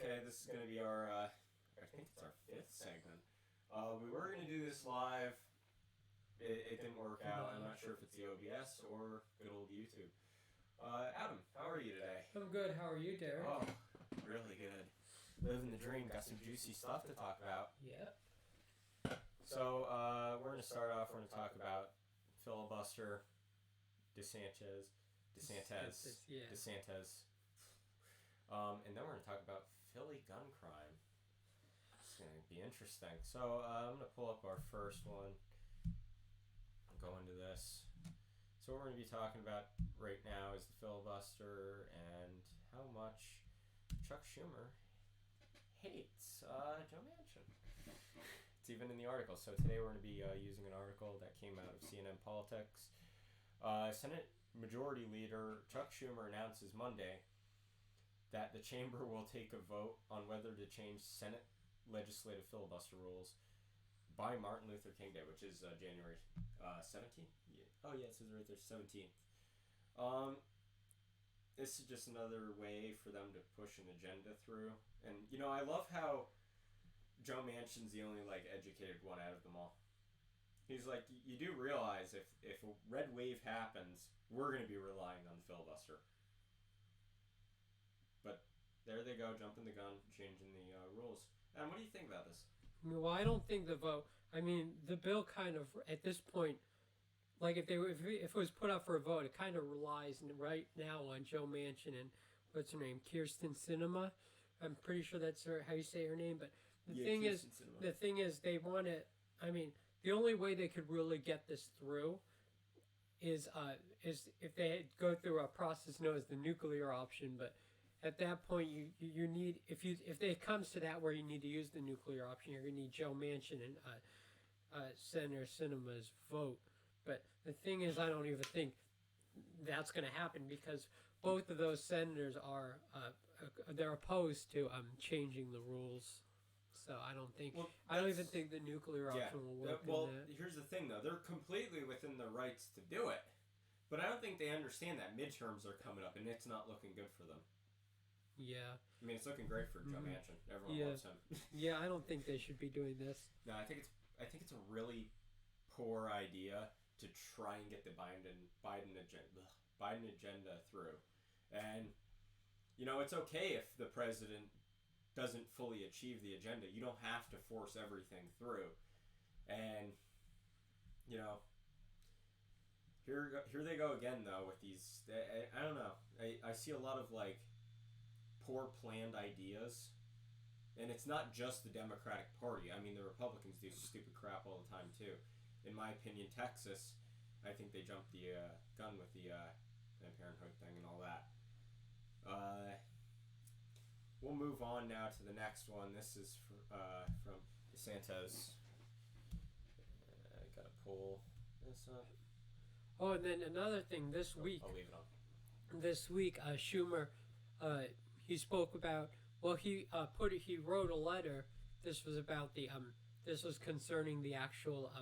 Okay, this is going to be our, I think it's our 5th segment. We were going to do this live. It didn't work out. I'm not sure if it's the OBS or good old YouTube. Adam, how are you today? I'm good. How are you, Derek? Oh, really good. Living the dream. Got some juicy stuff to talk about. Yeah. So, we're going to start off. We're going to talk about Filibuster, DeSantis. And then we're going to talk about Philly gun crime. It's going to be interesting. So, I'm going to pull up our first one and go into this. So, what we're going to be talking about right now is the filibuster and how much Chuck Schumer hates Joe Manchin. It's even in the article. So, today we're going to be using an article that came out of CNN Politics. Senate Majority Leader Chuck Schumer announces Monday that the chamber will take a vote on whether to change Senate legislative filibuster rules by Martin Luther King Day, which is January 17th. Yeah. Oh yeah, it says right there 17th. This is just another way for them to push an agenda through. And you know, I love how Joe Manchin's the only educated one out of them all. He's like, you do realize if a red wave happens, we're going to be relying on the filibuster. But there they go, jumping the gun, changing the rules. And what do you think about this? Well, I don't think the vote. I mean, the bill kind of at this point, if it was put up for a vote, it kind of relies right now on Joe Manchin and what's her name, Kirsten Sinema. I'm pretty sure that's how you say her name. But the thing is, they want it. I mean, the only way they could really get this through is if they go through a process known as the nuclear option. But at that point, you need if it comes to that where you need to use the nuclear option, you're going to need Joe Manchin and Senator Sinema's vote. But the thing is, I don't even think that's going to happen because both of those senators are they're opposed to changing the rules. So I don't think I don't even think the nuclear option will work. Well, here's the thing though: they're completely within their rights to do it, but I don't think they understand that midterms are coming up and it's not looking good for them. Yeah. I mean, it's looking great for Joe Manchin. Everyone loves him. Yeah, I don't think they should be doing this. No, I think it's a really poor idea to try and get the Biden agenda through. And you know, it's okay if the president doesn't fully achieve the agenda. You don't have to force everything through. And you know, here they go again though with these. I don't know. I see a lot of poor planned ideas, and it's not just the Democratic Party. I mean, the Republicans do stupid crap all the time too. In my opinion, Texas, I think they jumped the gun with the Planned Parenthood thing and all that. We'll move on now to the next one. This is from DeSantis. I gotta pull this up. Oh, and then another thing this week. I'll leave it on. This week, Schumer, he spoke about. Well, he wrote a letter. This was about this was concerning the actual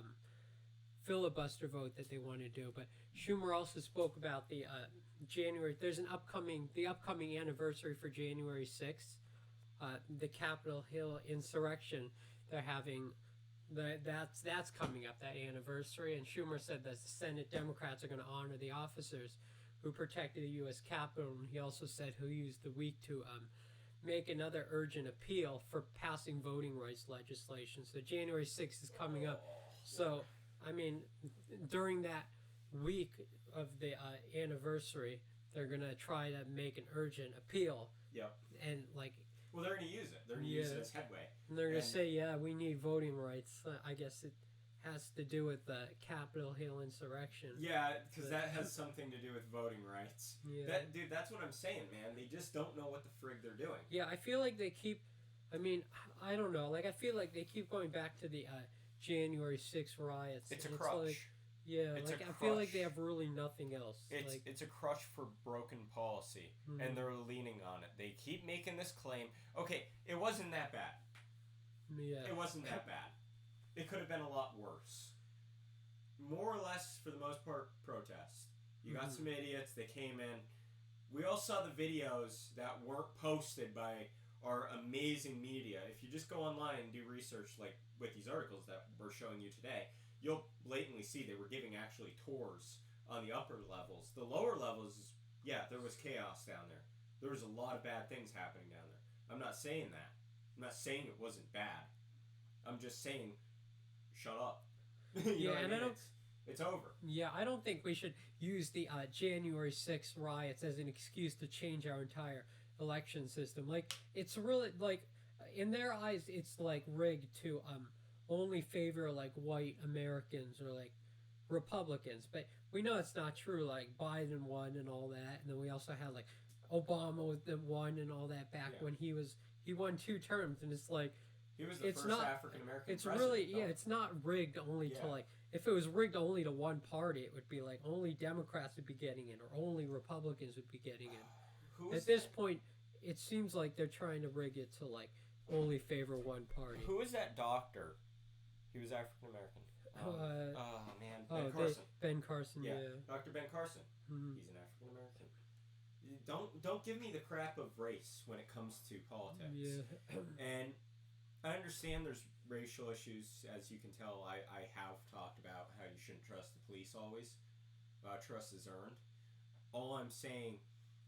filibuster vote that they want to do. But Schumer also spoke about the January. There's the upcoming anniversary for January 6th, the Capitol Hill insurrection. They're having that's coming up, that anniversary. And Schumer said that the Senate Democrats are going to honor the officers who protected the U.S. Capitol. And he also said he'll use the week to make another urgent appeal for passing voting rights legislation. So January 6th is coming up. So, I mean, during that week of the anniversary, they're going to try to make an urgent appeal. Yep. And well, they're going to use it. They're going to use it as headway. And they're going to say, yeah, we need voting rights. I guess it has to do with the Capitol Hill insurrection. Yeah, because that has something to do with voting rights. Yeah. That's what I'm saying, man. They just don't know what the frig they're doing. Yeah, I feel like they keep... I mean, I don't know. I feel like they keep going back to the January 6th riots. It's a crutch. I feel like they have really nothing else. It's a crutch for broken policy, and they're leaning on it. They keep making this claim. Okay, it wasn't that bad. Yeah. It wasn't that bad. It could have been a lot worse. More or less, for the most part, protest. You got some idiots that came in. We all saw the videos that weren't posted by are amazing media. If you just go online and do research like with these articles that we're showing you today, you'll blatantly see they were giving actually tours on the upper levels. The lower levels, yeah, there was chaos down there. There was a lot of bad things happening down there. I'm not saying that. I'm not saying it wasn't bad. I'm just saying, shut up. Yeah, and I don't. It's over. Yeah, I don't think we should use the January 6th riots as an excuse to change our entire election system. Like, it's really, like, in their eyes, it's, like, rigged to only favor, like, white Americans or, like, Republicans. But we know it's not true. Like, Biden won and all that. And then we also had, like, Obama with the won and all that back when he won 2 terms. And it's like, he was the first African American It's president. really, yeah, it's not rigged only to, like, if it was rigged only to one party, it would be like only Democrats would be getting in or only Republicans would be getting in. At this point, it seems like they're trying to rig it to, like, only favor one party. Who is that doctor? He was African American. Ben Carson. Ben Carson, yeah. Dr. Ben Carson. Mm-hmm. He's an African American. Don't give me the crap of race when it comes to politics. Yeah. And I understand there's racial issues, as you can tell. I have talked about how you shouldn't trust the police always. Trust is earned. All I'm saying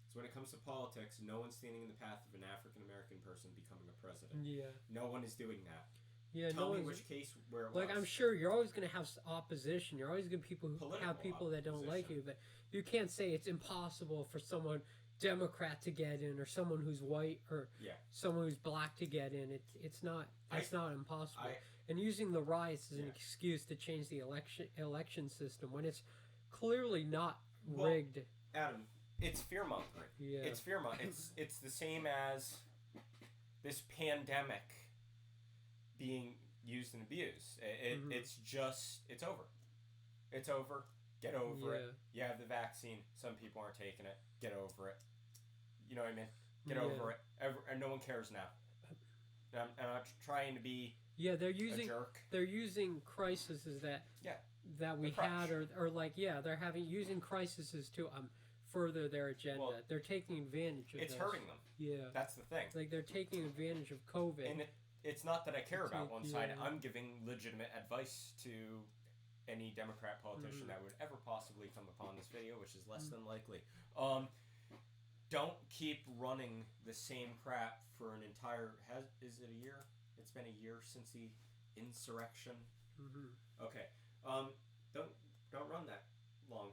is when it comes to politics, no one's standing in the path of an African American person becoming a president. Yeah. No one is doing that. Yeah, Tell me which case where it like was. I'm sure you're always going to have opposition. You're always going to have people that don't like you, but you can't say it's impossible for someone Democrat to get in or someone who's white or someone who's black to get in. It's not impossible. And using the riots as an excuse to change the election system when it's clearly not rigged. Adam, it's fear mongering. Yeah. It's fear mongering. It's the same as this pandemic being used and abused. It's over. It's over. Get over it. You have the vaccine. Some people aren't taking it. Get over it. You know what I mean? Get over it. And no one cares now. And I'm not trying to be they're using a jerk. They're using crises that we had or like they're using crises to further their agenda. Well, they're taking advantage of it's hurting them. Yeah. That's the thing. Like they're taking advantage of COVID. And it's not that I care about one side. I'm giving legitimate advice to any Democrat politician that would ever possibly come upon this video, which is less than likely. Don't keep running the same crap for an entire... Is it a year? It's been a year since the insurrection. Okay. Don't run that long.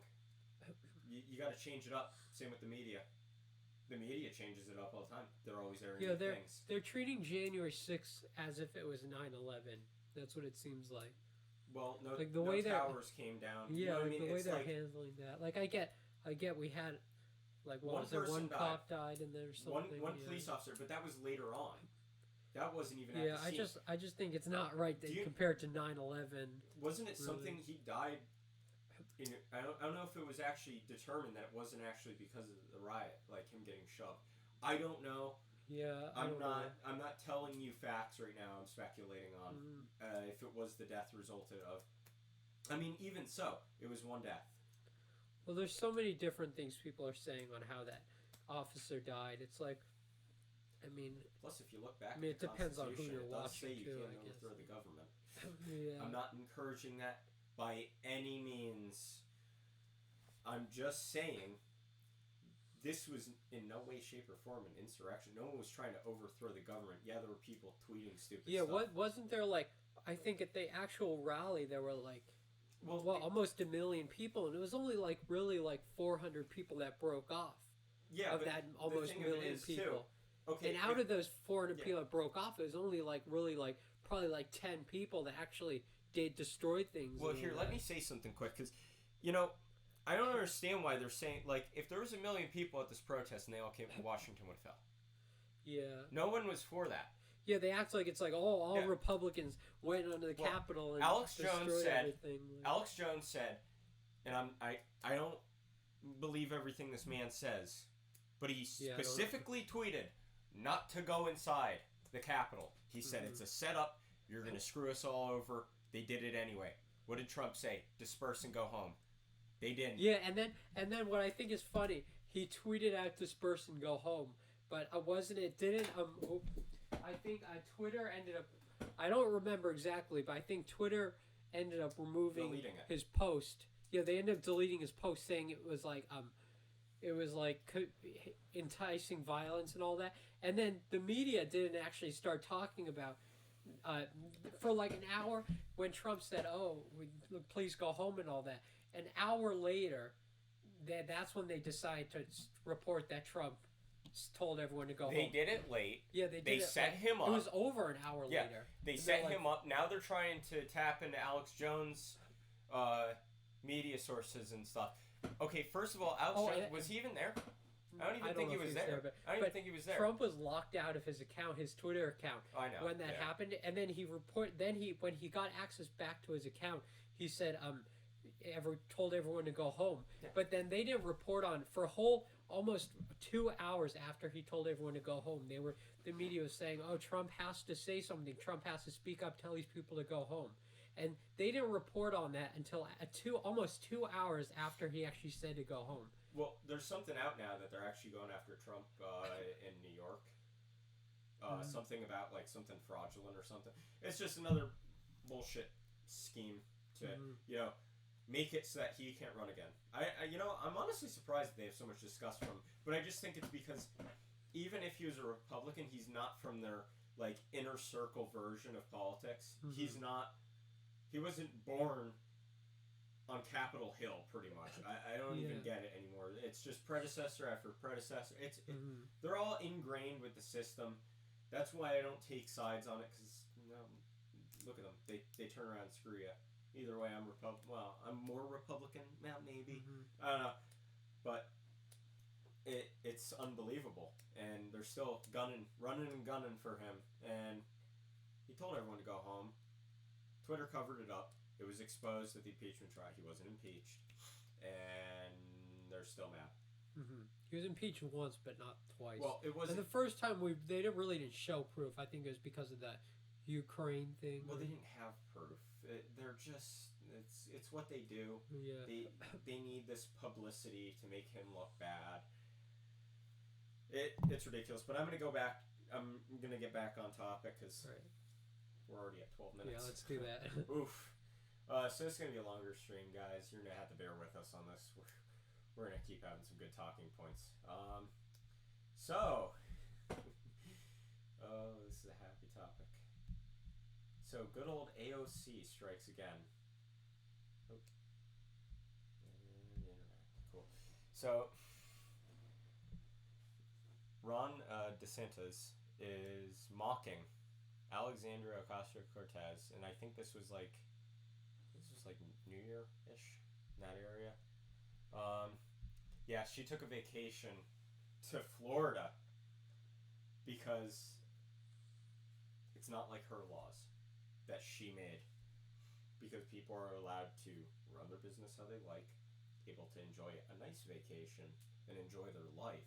You got to change it up. Same with the media. The media changes it up all the time. They're always airing new things. They're treating January 6th as if it was 9/11. That's what it seems like. Well, no, like the way towers came down. Yeah, you know what I mean? The way it's they're handling that. Like I get we had like one cop died and there's something. One police officer, but that was later on. That wasn't even. Yeah, I just think it's not right that compared to 9/11. Wasn't it something he died? I don't know if it was actually determined that it wasn't actually because of the riot, like him getting shoved. I don't know. Yeah, I'm not telling you facts right now. I'm speculating on if it was the death resulted of. I mean, even so, it was one death. Well, there's so many different things people are saying on how that officer died. It's like, I mean. Plus, if you look back, it depends on who you're say watching you too. can't overthrow the government. Yeah. I'm not encouraging that by any means. I'm just saying this was in no way, shape, or form an insurrection. No one was trying to overthrow the government. Yeah, there were people tweeting stupid stuff. Yeah, wasn't there like, I think at the actual rally there were like, almost 1 million people, and it was only like really like 400 people that broke off. Yeah, of that almost 1 million people. Okay, and out of those 400 people that broke off, it was only like really like probably like 10 people that actually did destroy things. Well, here, let me say something quick, because, you know, I don't understand why they're saying, like, if there was 1 million people at this protest and they all came from Washington would have fell. Yeah. No one was for that. Yeah, they act like it's like, all Republicans went onto the Capitol and destroyed everything. Alex Jones said, and I don't believe everything this man says, but he specifically tweeted not to go inside the Capitol. He said, it's a setup. You're going to screw us all over. They did it anyway. What did Trump say? Disperse and go home. They didn't. Yeah, and then what I think is funny, he tweeted out disperse and go home, but wasn't it? Didn't I think Twitter ended up. I don't remember exactly, but I think Twitter ended up removing his post. Yeah, they ended up deleting his post, saying it was like enticing violence and all that. And then the media didn't actually start talking about for like an hour when Trump said, "Oh, please go home" and all that. An hour later, that's when they decided to report that Trump told everyone to go home. They did it late. Yeah, they did. They set him up. It was over an hour later. They set him up. Now they're trying to tap into Alex Jones' media sources and stuff. Okay, first of all, Alex Jones, was he even there? I don't even think he was there. I don't even think he was there. Trump was locked out of his account, his Twitter account. I know. When that happened, and then when he got access back to his account, he said told everyone to go home. Yeah. But then they didn't report on for almost 2 hours after he told everyone to go home. The media was saying, "Oh, Trump has to say something. Trump has to speak up, tell these people to go home." And they didn't report on that until almost 2 hours after he actually said to go home. Well, there's something out now that they're actually going after Trump in New York. Something about like something fraudulent or something. It's just another bullshit scheme to make it so that he can't run again. I'm honestly surprised that they have so much disgust from him. But I just think it's because even if he was a Republican, he's not from their like inner circle version of politics. Mm-hmm. He wasn't born on Capitol Hill, pretty much. I don't even get it anymore. It's just predecessor after predecessor. They're all ingrained with the system. That's why I don't take sides on it, because look at them. They turn around and screw you. Either way, I'm more Republican now, maybe. Mm-hmm. I don't know. But it's unbelievable. And they're still running and gunning for him. And he told everyone to go home. Twitter covered it up. It was exposed at the impeachment trial. He wasn't impeached. And they're still mad. Mm-hmm. He was impeached once, but not twice. Well, it wasn't... And the first time they didn't show proof. I think it was because of that Ukraine thing. Well, they didn't have proof. They're just... It's what they do. Yeah. They need this publicity to make him look bad. It's ridiculous. But I'm going to go back. I'm going to get back on topic because... Right. We're already at 12 minutes. Yeah, let's do that. Oof. So it's going to be a longer stream, guys. You're going to have to bear with us on this. We're going to keep having some good talking points. This is a happy topic. So, good old AOC strikes again. Oh. And internet. Cool. So, Ron Desantis is mocking Alexandria Ocasio-Cortez, and I think this was like New Year-ish in that area. Yeah, she took a vacation to Florida because it's not like her laws that she made, because people are allowed to run their business how they like, able to enjoy a nice vacation and enjoy their life.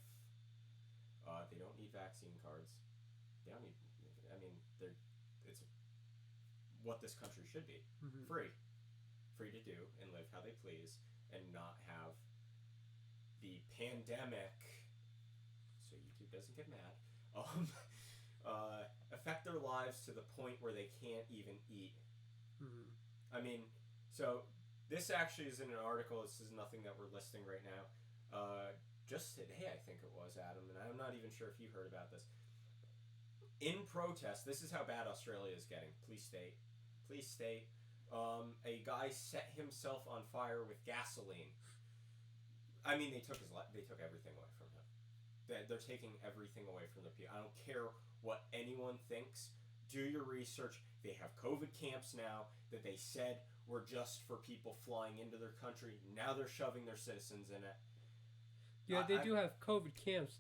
They don't need vaccine cards. They don't need... it's what this country should be. Mm-hmm. Free to do and live how they please, and not have the pandemic, so YouTube doesn't get mad, affect their lives to the point where they can't even eat. Mm-hmm. So this actually is in an article. This is nothing that we're listing right now. Just today, I think it was, Adam, and I'm not even sure if you heard about this. In protest, this is how bad Australia is getting. Please state. A guy set himself on fire with gasoline. They took everything away from him. They're taking everything away from the people. I don't care what anyone thinks. Do your research. They have COVID camps now that they said were just for people flying into their country. Now they're shoving their citizens in it. Yeah, they do have COVID camps.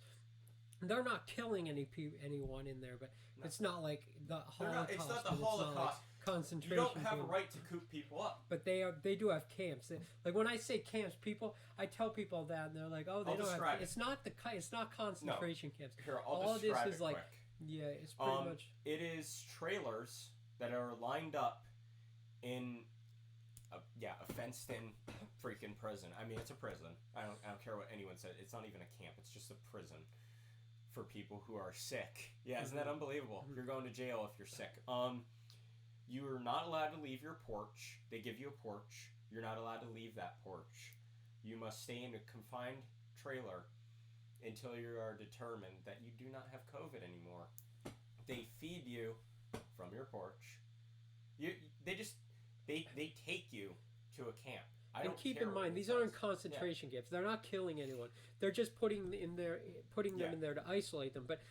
They're not killing anyone in there, but no. It's not like the Holocaust. It's not the Holocaust. Concentration. You don't have a right to coop people up. But they do have camps. Like when I say camps, I tell people that, and they're like, "Oh, they don't have." It's not concentration camps. Here, I'll describe it quick. Yeah, it's pretty much. It is trailers that are lined up in a fenced-in freaking prison. It's a prison. I don't care what anyone said. It's not even a camp. It's just a prison for people who are sick. Yeah, isn't that unbelievable? You're going to jail if you're sick. You are not allowed to leave your porch. They give you a porch. You're not allowed to leave that porch. You must stay in a confined trailer until you are determined that you do not have COVID anymore. They feed you from your porch. They take you to a camp. And keep in mind, these aren't concentration camps. They're not killing anyone. They're just putting them in there to isolate them. But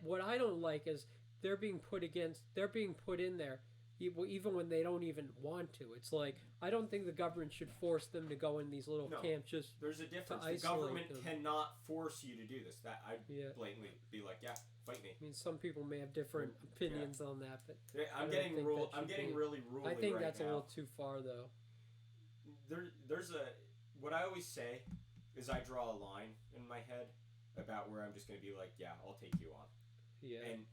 what I don't like is they're being put in there even when they don't even want to. It's like, I don't think the government should force them to go in these little camps. There's a difference. The government cannot force you to do this. That I'd blatantly be like, fight me. I mean, some people may have different opinions on that, but I'm getting really ruly. I think right that's now. a little too far, though. What I always say is I draw a line in my head about where I'm just going to be like, I'll take you on. Yeah. And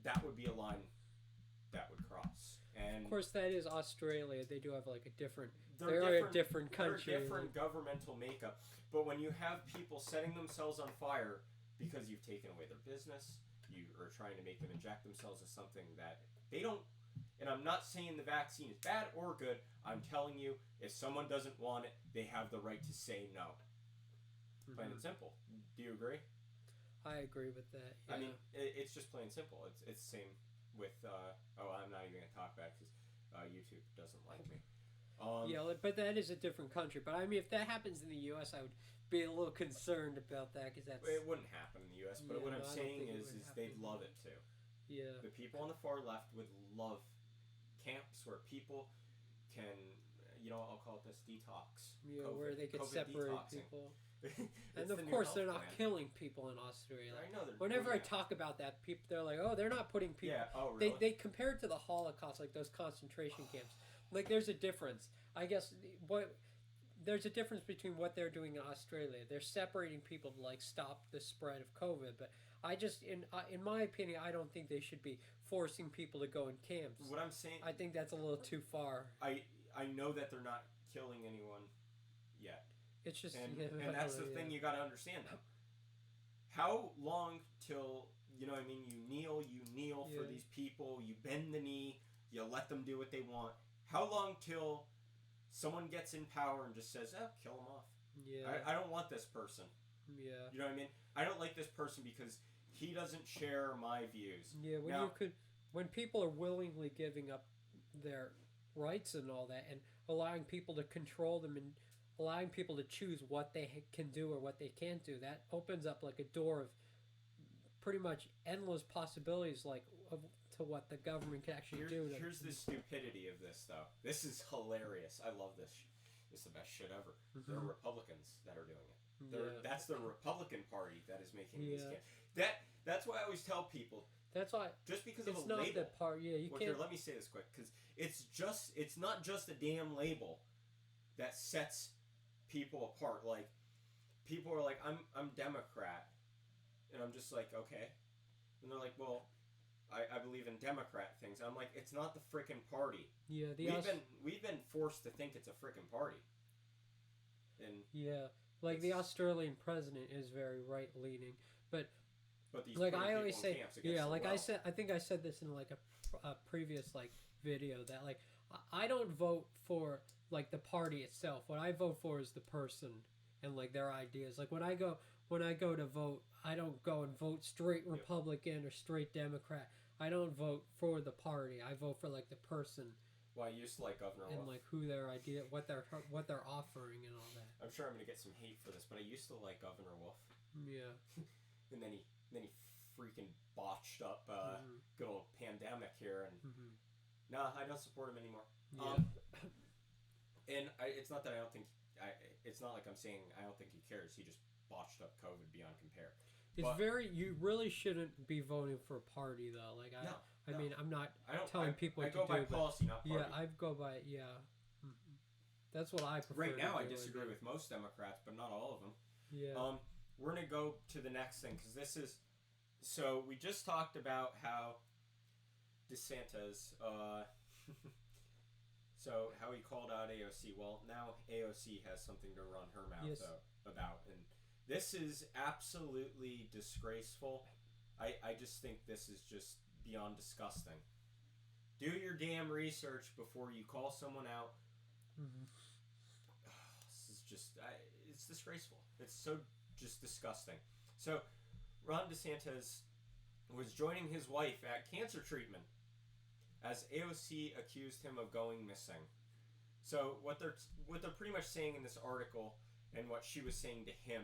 that would be a line that would cross. And of course, that is Australia. They do have like a different. They're a different country. They're different governmental makeup. But when you have people setting themselves on fire because you've taken away their business, you are trying to make them inject themselves with something that they don't. And I'm not saying the vaccine is bad or good. I'm telling you, if someone doesn't want it, they have the right to say no. Plain and simple. Do you agree? I agree with that. Yeah. I mean, it's just plain simple. It's the same with. I'm not even gonna talk about it because YouTube doesn't like me. But that is a different country. But I mean, if that happens in the U.S., I would be a little concerned about that because that's. It wouldn't happen in the U.S. But what I'm saying is they'd love it too. Yeah. The people on the far left would love camps where people can, I'll call it this detox. Yeah, COVID, where they could COVID separate detoxing. people. And of course, they're not killing people in Australia. I know. Whenever I talk about that, people they're like, "Oh, they're not putting people." Yeah. Oh, really? They compare it to the Holocaust, like those concentration camps. Like, there's a difference. I guess there's a difference between what they're doing in Australia. They're separating people to like stop the spread of COVID, but I just, in my opinion, I don't think they should be forcing people to go in camps. What I'm saying, I think that's a little too far. I know that they're not killing anyone yet. It's just, and that's the thing you got to understand. Though. How long till you kneel for these people, you bend the knee, you let them do what they want. How long till someone gets in power and just says, kill them off? Yeah. I don't want this person. Yeah. You know what I mean? I don't like this person because he doesn't share my views. Yeah, when people are willingly giving up their rights and all that, and allowing people to control them and allowing people to choose what they can do or what they can't do, that opens up like a door of pretty much endless possibilities, to what the government can actually do. Here's the stupidity of this, though. This is hilarious. I love this. It's the best shit ever. There are Republicans that are doing it. That's the Republican Party that is making these camps. That's why I always tell people. That's why. Just because of it's a not label. That part. Yeah, you can't. Here, let me say this quick, because it's not just a damn label that sets people apart. Like, people are like, I'm Democrat, and I'm just like, okay, and they're like, well, I believe in Democrat things. I'm like, it's not the frickin' party. Yeah, we've been forced to think it's a frickin' party. And the Australian president is very right leaning, but these like I always say, I think I said this in like a previous like video that like I don't vote for like the party itself. What I vote for is the person and like their ideas. Like when I go to vote, I don't go and vote straight Republican or straight Democrat. I don't vote for the party. I vote for like the person. Well, I used to like Governor and Wolf. Like who their idea, what they're offering and all that. I'm sure I'm gonna get some hate for this, but I used to like Governor Wolf. Yeah. And then he freaking botched up good old pandemic here, and no, I don't support him anymore. Yeah. And it's not that I don't think it's not like I'm saying I don't think he cares. He just botched up COVID beyond compare. You really shouldn't be voting for a party though. Like I mean, I'm not telling people what to do. I go by policy, not party. Yeah, I go by That's what I prefer. Right now, I disagree with most Democrats, but not all of them. Yeah. We're gonna go to the next thing because this is. So we just talked about how DeSantis, so how he called out AOC. Well, now AOC has something to run her mouth about, and This is absolutely disgraceful. I just think this is just beyond disgusting. Do your damn research before you call someone out. Mm-hmm. This is just, it's disgraceful. It's so just disgusting. So, Ron Desantis was joining his wife at cancer treatment as AOC accused him of going missing. So what they're pretty much saying in this article, and what she was saying to him,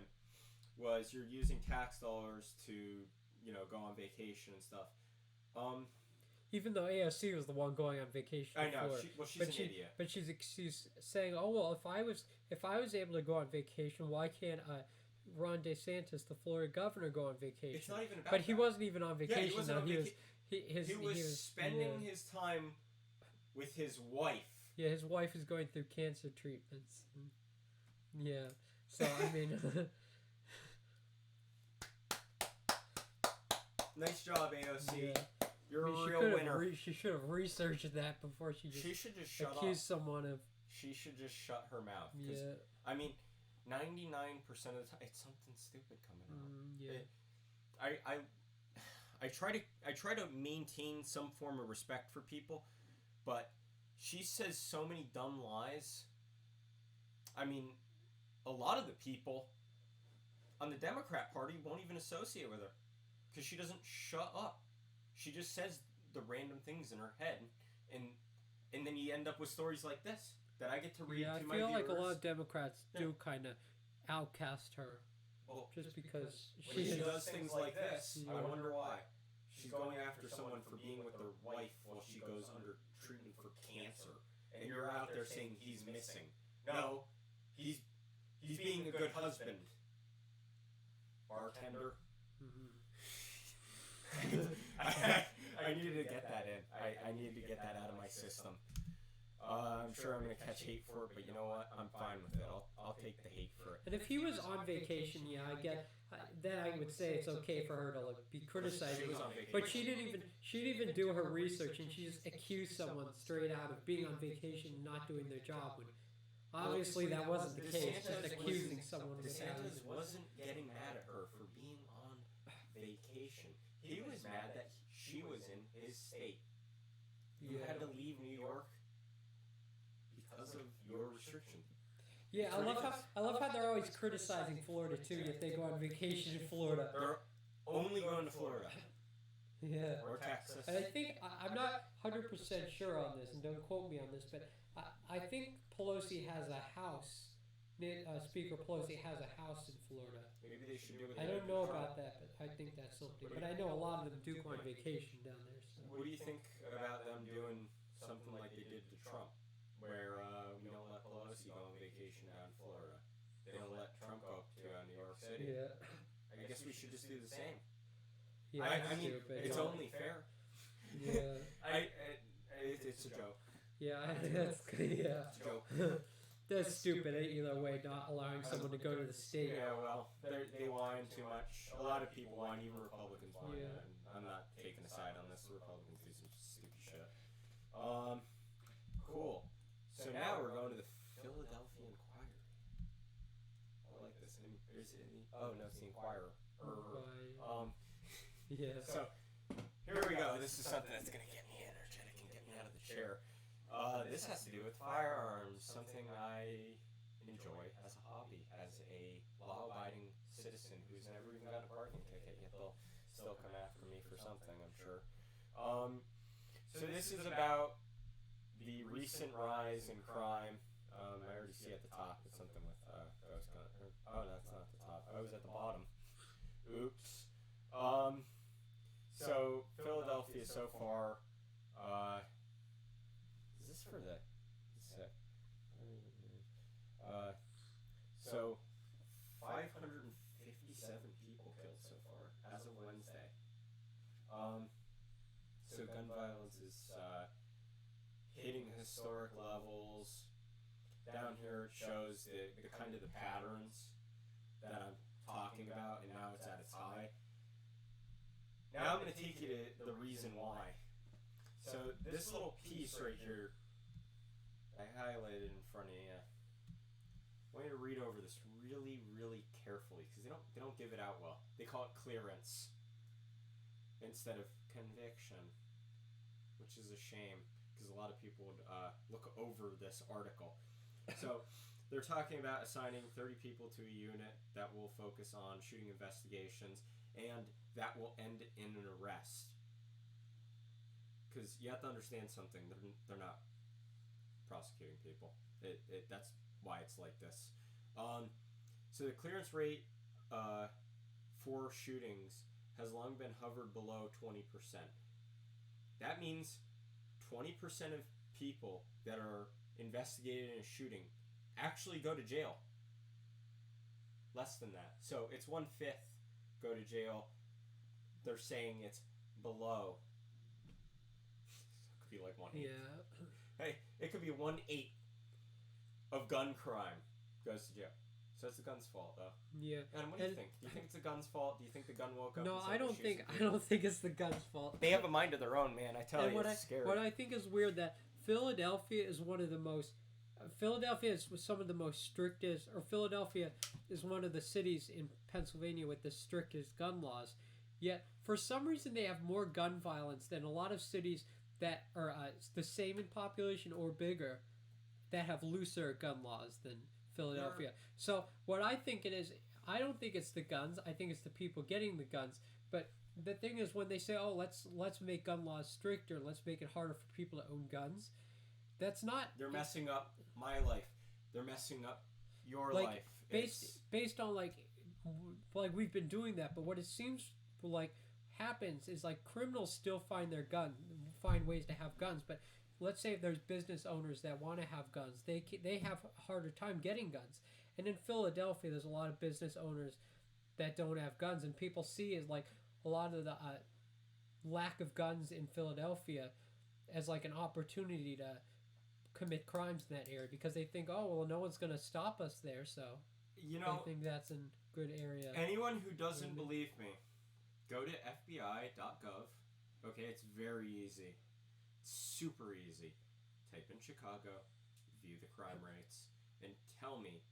was you're using tax dollars to, go on vacation and stuff. Even though AOC was the one going on vacation. I know. Before, She's an idiot. But she's saying, "Oh well, if I was able to go on vacation, why can't Ron Desantis, the Florida governor, go on vacation?" It's not even about But he that. wasn't even on vacation. He wasn't on vacation. He was was spending his time with his wife. Yeah, his wife is going through cancer treatments. Yeah. So I mean. Nice job, AOC. Yeah. You're a real winner. She should have researched that before she should just shut accused up. someone of. She should just shut her mouth. Yeah. I mean, 99% of the time, it's something stupid coming out. Yeah. I try to maintain some form of respect for people, but she says so many dumb lies. I mean, a lot of the people on the Democrat Party won't even associate with her because she doesn't shut up. She just says the random things in her head, and then you end up with stories like this that I get to read to my viewers. I feel like a lot of Democrats do kind of outcast her, just because she does things like this. I wonder why. She's going after someone for being with their wife while she goes under treatment for cancer, and you're out there saying he's missing. No, he's being a good husband. Bartender. I needed to get that in. I needed to get that out of my system. I'm sure I'm going to catch hate for it, but you know what? I'm fine with it. I'll take the hate for it. And if he was on vacation, yeah, I get. Then I would say it's okay for her to be criticizing. But she didn't even do her research, and she just accused someone straight out of being on vacation and not doing their job. When obviously that wasn't the case. Just accusing someone. DeSantis wasn't getting mad at her for being on vacation. He was mad that she was in his state. You had to leave New York because of your restriction. Yeah, I love how they're always criticizing Florida too. If they go on vacation in Florida, they're only going to Florida. Yeah. Or Texas. And I think I'm not 100% sure on this, and don't quote me on this, but I think Pelosi has a house. Speaker Pelosi has a house in Florida. Maybe they should do it. I don't know about that, but I think that's something. But I know a lot of them do go on vacation down there. So. What do you think about them doing something like they did to Trump, where we don't let Pelosi go on vacation down in Florida? They don't let Trump go up to New York City. Yeah. I guess we should just do the same. Yeah, I mean, it's only fair. Yeah. It's a joke. Yeah, that's yeah. It's a joke. That's stupid. Either way, not allowing someone to go to the state. Yeah, well, they whine too much. A lot of people whine, even Republicans whine. Yeah. And I'm not taking a side on this. The Republicans do some stupid shit. Cool. So now we're going to the Philadelphia Inquirer. I like this. Is it oh no, it's the Inquirer. Yeah. So here we go. This is something that's gonna get me energetic and get me out of the chair. This has to do with firearms, something I enjoy as a hobby, as a law-abiding citizen who's never even got a parking ticket, yet they'll still come after me for something, I'm sure. So this is about the recent rise in crime. I already see at the top, it's something with ghost gun. Oh, that's not the top. I was at the bottom. Oops. So Philadelphia so far. Is this for the sick? So 557 people killed so far as of Wednesday. So gun violence is hitting historic levels. Down here it shows the kind of the patterns that I'm talking about, and now it's at its high. Now I'm going to take you to the reason why. So this little piece right here, I highlighted in front of you. I want you to read over this really, really carefully because they don't give it out well. They call it clearance instead of conviction, which is a shame because a lot of people would look over this article. So they're talking about assigning 30 people to a unit that will focus on shooting investigations, and that will end in an arrest. Because you have to understand something. They're not prosecuting people. That's why it's like this. So the clearance rate for shootings has long been hovered below 20%. That means 20% of people that are investigated in a shooting actually go to jail. Less than that. So it's 1/5 go to jail. They're saying it's below. It could be like 1/8. Yeah. Hey, it could be 1/8 of gun crime goes to jail. So it's the gun's fault, though. Yeah. And what do you think? Do you think it's the gun's fault? Do you think the gun woke up? No, I don't think it's the gun's fault. They have a mind of their own, man. I tell you, it's scary. What I think is weird that Philadelphia is one of the most. Philadelphia is some of the most strictest, or Philadelphia is one of the cities in Pennsylvania with the strictest gun laws. Yet, for some reason, they have more gun violence than a lot of cities that are the same in population or bigger that have looser gun laws than Philadelphia. Yeah. So, what I think it is, I don't think it's the guns. I think it's the people getting the guns. But the thing is, when they say, "Oh, let's make gun laws stricter, let's make it harder for people to own guns," that's not. They're messing up my life. They're messing up your life. Based on like we've been doing that, but what it seems like happens is like criminals still find ways to have guns, but let's say if there's business owners that want to have guns, they have a harder time getting guns. And in Philadelphia, there's a lot of business owners that don't have guns, and people see is like a lot of the lack of guns in Philadelphia as like an opportunity to commit crimes in that area because they think, oh well, no one's gonna stop us there, so I think that's a good area. Anyone who doesn't believe me, go to FBI.gov. Okay, it's very easy. Super easy. Type in Chicago, view the crime rates, and tell me,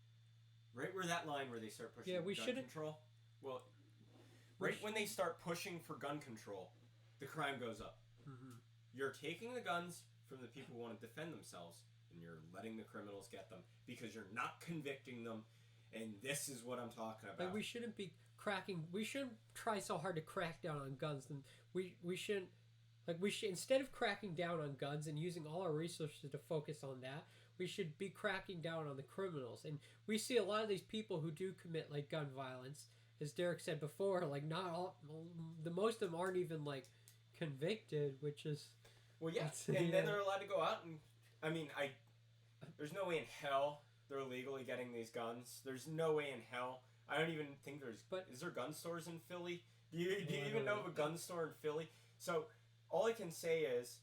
right where that line where they start pushing gun control, well, right when they start pushing for gun control, the crime goes up. Mm-hmm. You're taking the guns from the people who want to defend themselves, and you're letting the criminals get them because you're not convicting them, and this is what I'm talking about. Like we shouldn't try so hard to crack down on guns, and we shouldn't. Like we should, instead of cracking down on guns and using all our resources to focus on that, we should be cracking down on the criminals. And we see a lot of these people who do commit like gun violence, as Derek said before, like not all, the most of them aren't even like convicted, which is well, yeah. And then they're allowed to go out and there's no way in hell they're legally getting these guns. There's no way in hell. I don't even think is there gun stores in Philly? Do you even know of a gun store in Philly? So all I can say is,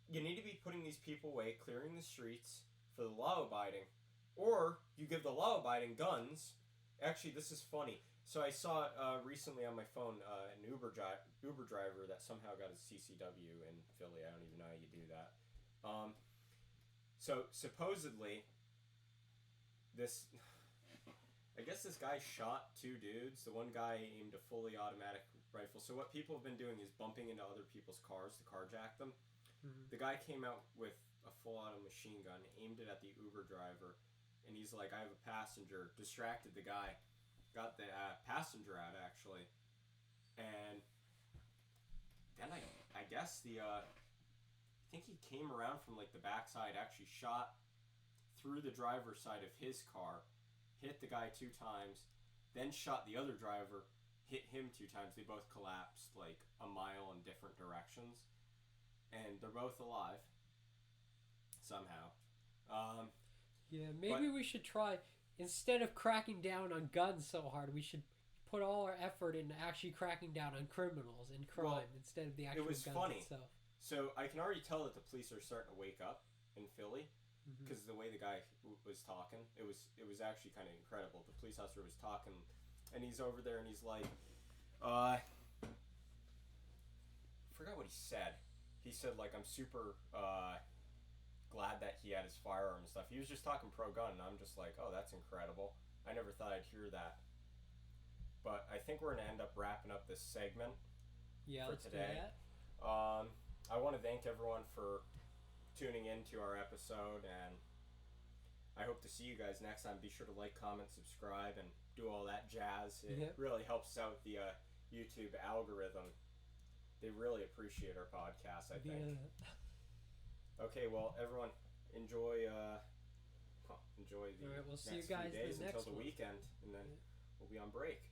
you need to be putting these people away, clearing the streets for the law-abiding, or you give the law-abiding guns. Actually, this is funny. So I saw recently on my phone an Uber driver that somehow got a CCW in Philly. I don't even know how you do that. So supposedly, I guess this guy shot 2 dudes. The one guy aimed a fully automatic rifle. So what people have been doing is bumping into other people's cars to carjack them. Mm-hmm. The guy came out with a full-auto machine gun, aimed it at the Uber driver, and he's like, I have a passenger, distracted the guy, got the passenger out, actually, and then I guess I think he came around from like the backside, actually shot through the driver's side of his car, hit the guy 2 times, then shot the other driver, hit him 2 times. They both collapsed like a mile in different directions, and they're both alive somehow. Maybe we should try, instead of cracking down on guns so hard, we should put all our effort into actually cracking down on criminals and crime instead of the actual guns itself. So I can already tell that the police are starting to wake up in Philly, because the way the guy was talking, it was actually kind of incredible. The police officer was talking, and he's over there, and he's like, I forgot what he said. He said, like, I'm super glad that he had his firearm and stuff. He was just talking pro-gun, and I'm just like, oh, that's incredible. I never thought I'd hear that. But I think we're going to end up wrapping up this segment Yeah, for let's today. do that. I want to thank everyone for tuning in to our episode, and I hope to see you guys next time. Be sure to like, comment, subscribe, and do all that jazz. It really helps out the YouTube algorithm. They really appreciate our podcast, I think. Yeah. Okay, well, everyone, enjoy the All right, we'll see next you guys few days the next until the one. weekend, and then we'll be on break.